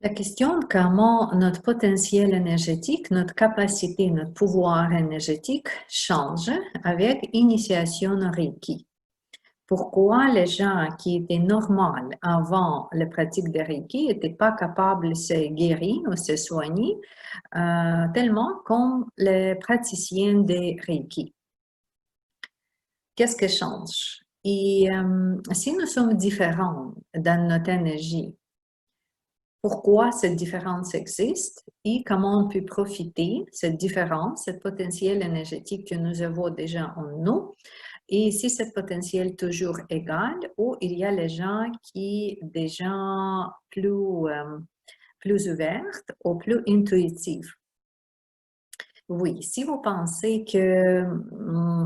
La question de comment notre potentiel énergétique, notre capacité, notre pouvoir énergétique change avec initiation au Reiki. Pourquoi les gens qui étaient normaux avant la pratique de Reiki n'étaient pas capables de se guérir ou se soigner tellement comme les praticiens de Reiki? Qu'est-ce qui change? Et si nous sommes différents dans notre énergie, pourquoi cette différence existe et comment on peut profiter de cette différence, ce potentiel énergétique que nous avons déjà en nous, et si ce potentiel est toujours égal ou il y a les gens qui sont déjà plus ouvertes ou plus intuitives. Oui, si vous pensez que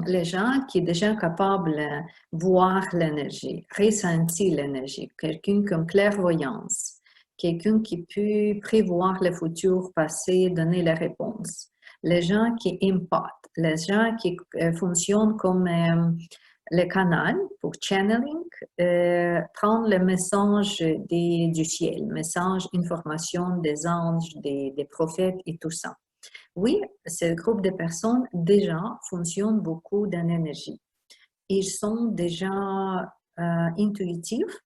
les gens qui sont déjà capables de voir l'énergie, ressentir l'énergie, quelqu'un comme clairvoyance, quelqu'un qui peut prévoir le futur passé, donner les réponses, les gens qui empathent, les gens qui fonctionnent comme le canal pour channeling, prendre le message du ciel, message, information des anges, des prophètes et tout ça. Oui, ce groupe de personnes déjà fonctionne beaucoup dans l'énergie. Ils sont déjà intuitifs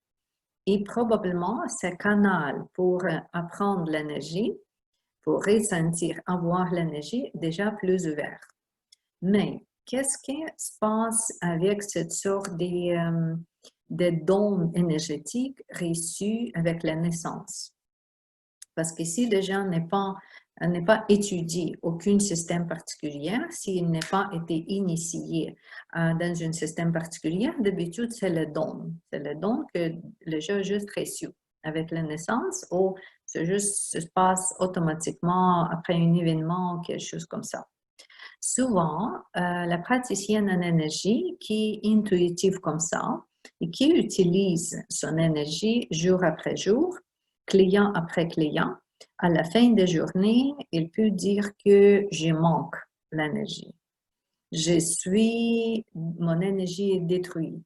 et probablement ce canal pour apprendre l'énergie, pour ressentir, avoir l'énergie déjà plus ouvert. Mais qu'est-ce qui se passe avec cette sorte de dons énergétiques reçus avec la naissance? Parce que si le gens n'est pas étudié aucun système particulier, s'il n'a pas été initié dans un système particulier, d'habitude, c'est le don. C'est le don que le gens a juste reçu avec la naissance ou ça juste se passe automatiquement après un événement ou quelque chose comme ça. Souvent, la praticienne en énergie qui est intuitive comme ça et qui utilise son énergie jour après jour, client après client, à la fin de journée, il peut dire que je manque l'énergie. Mon énergie est détruite.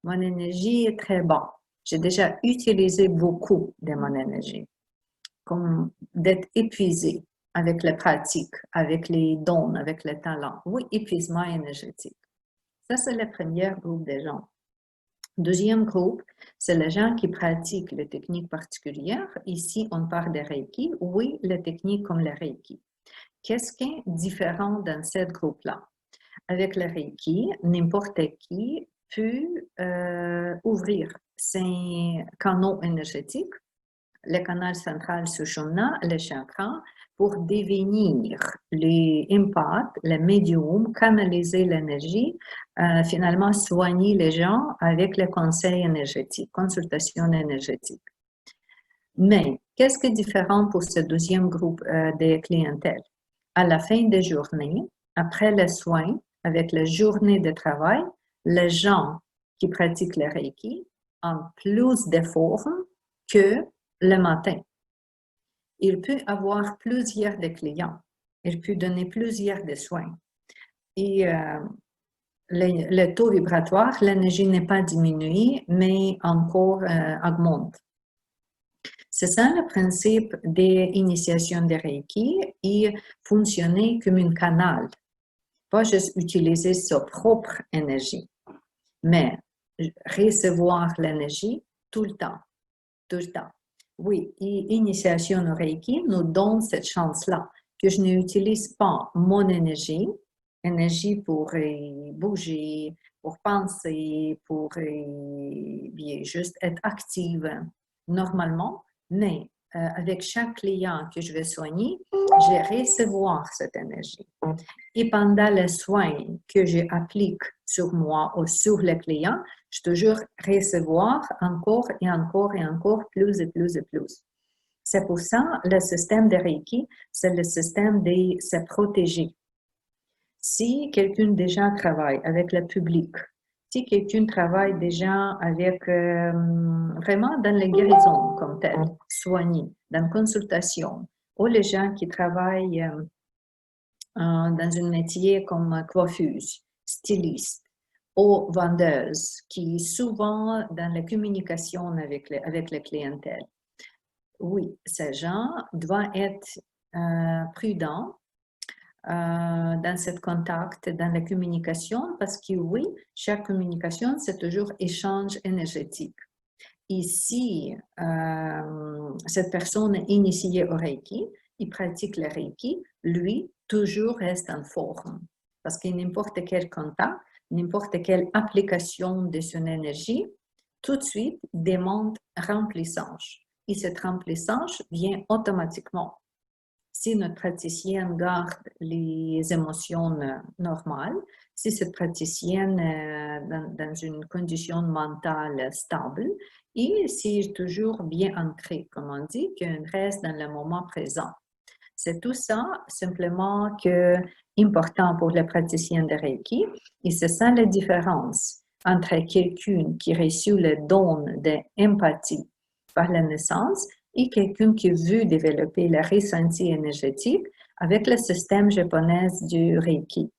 Mon énergie est très bas. J'ai déjà utilisé beaucoup de mon énergie. Comme d'être épuisé avec la pratique, avec les dons, avec les talents. Oui, épuisement énergétique. Ça, c'est le premier groupe de gens. Deuxième groupe, c'est les gens qui pratiquent les techniques particulières. Ici, on parle de Reiki. Oui, les techniques comme le Reiki. Qu'est-ce qui est différent dans ce groupe-là? Avec le Reiki, n'importe qui peut ouvrir ses canaux énergétiques, le canal central Sushumna, le chakra, pour devenir les empathes, les médiums, canaliser l'énergie, finalement soigner les gens avec les conseils énergétiques, consultation énergétique. Mais qu'est-ce qui est différent pour ce deuxième groupe de clientèle? À la fin des journées, après les soins, avec la journée de travail, les gens qui pratiquent le Reiki ont plus d'efforts que le matin. Il peut avoir plusieurs de clients. Il peut donner plusieurs de soins. Et le taux vibratoire, l'énergie n'est pas diminuée, mais encore augmente. C'est ça le principe d'initiation de Reiki et fonctionner comme un canal. Pas juste utiliser sa propre énergie, mais recevoir l'énergie tout le temps. Tout le temps. Oui, et initiation au Reiki nous donne cette chance-là, que je n'utilise pas mon énergie pour bouger, pour penser, pour bien, juste être active normalement, mais avec chaque client que je vais soigner, je vais recevoir cette énergie. Et pendant les soins que j'applique sur moi ou sur le client, je toujours recevoir encore et encore et encore plus et plus et plus. C'est pour ça le système de Reiki, c'est le système de se protéger. Si quelqu'un déjà travaille avec le public, si quelqu'un travaille déjà avec vraiment dans les guérisons comme tel, soigner, dans la consultation, ou les gens qui travaillent dans un métier comme coiffeuse, styliste ou vendeuse, qui est souvent dans la communication avec les clientèles. oui, ces gens doivent être prudents dans ce contact, dans la communication, parce que oui, chaque communication, c'est toujours échange énergétique. Et si cette personne est initiée au Reiki, il pratique le Reiki, lui, toujours reste en forme. Parce que n'importe quel contact, n'importe quelle application de son énergie, tout de suite demande remplissage. Et cette remplissage vient automatiquement. Si notre praticienne garde les émotions normales, si cette praticienne est dans une condition mentale stable et si est toujours bien ancrée, comme on dit, qu'elle reste dans le moment présent. C'est tout ça simplement que important pour les praticiens de Reiki et c'est ça la différence entre quelqu'un qui reçoit le don d'empathie par la naissance et quelqu'un qui veut développer le ressenti énergétique avec le système japonais du Reiki.